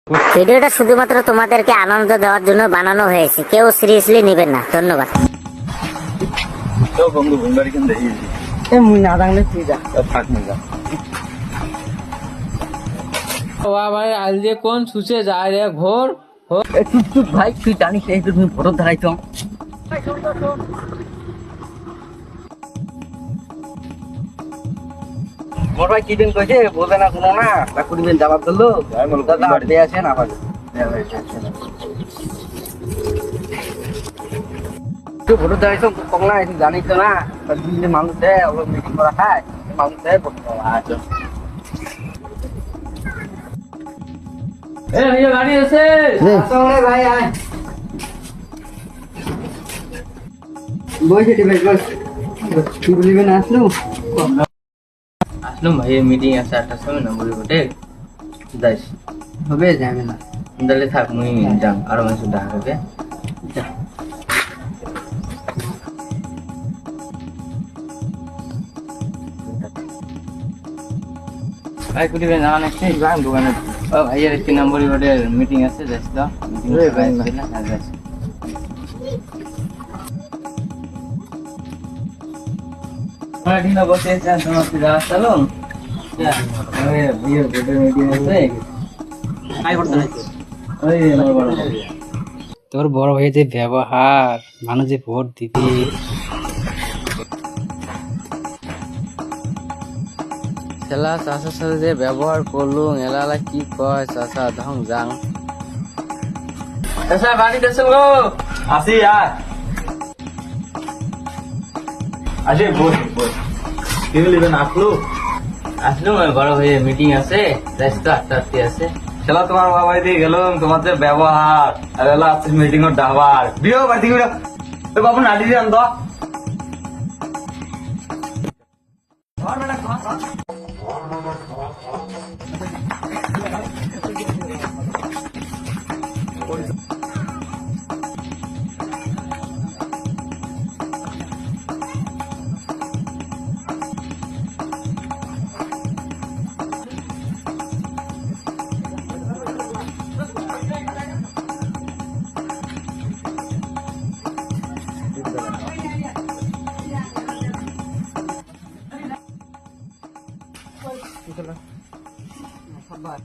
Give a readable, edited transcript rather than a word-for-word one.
ভিডিওটা শুধুমাত্র তোমাদেরকে আনন্দ দেওয়ার জন্য বানানো হয়েছে, কেউ সিরিয়াসলি নেবেন না। ধন্যবাদ। বন্ধু ঘুমবাড়ি কেন দেখি মুই না জানলে তুই যা থাক না যা ভাই আজ দিয়ে কোন সুচে যায় রে ঘোর। চুপ চুপ ভাই, তুই জানিস এই তো তুমি ফটো দেখাইছ। মোর ভাই কি দিন কইছে বোঝে না কোনো না, চাকরি দিন জবাব দিলো দাদা আটতে আসেন আবার তুই ফটো দেখাইছ কম না, জানিস তো না দুদিনে মানুষ দেয় মিটিং করা খায়, মানুষ দেয় আচ্ছা গাড়ি আছে ভাই আয় বসে ভাই বস কি বলিবেন আসলো আসলাম ভাই, মিটিং আছে 8টার সময় না বলি বটে যাইস হবে যাবে না তাহলে থাক, মুই যাম আরো মানুষ দেখা হবে। ভাই কুটিবে না নাকি যাম দোকানে। ও ভাইয়ের 3 নম্বরই বটে মিটিং আছে, যাইস তো মিটিং যাইস। ঠিক না বসে তোমার চলো বিয়ের ভোটের মিটিং আছে। তোর বড় ভাই যে ব্যবহার, মানুষ যে ভোট দিবি খেলা চাষার সাথে যে ব্যবহার করলুম এলালা কি কয় চাষা ধং যাং। চাষা বাড়িতে আছেন গো? আসি আর আসে বস বস কি বলিবেন আসলো আসলুম বড় ভাইয়ের মিটিং আছে, যাইস তো 8টা আছে। খেলা তোমার বাবা দিয়ে গেলাম, তোমার যে ব্যবহার আর এলা আছে মিটিং এর ডাবার বিয়ে বাড়ি বিয়ে তো বাবু নাড়ি দিয়ে আনতো আমার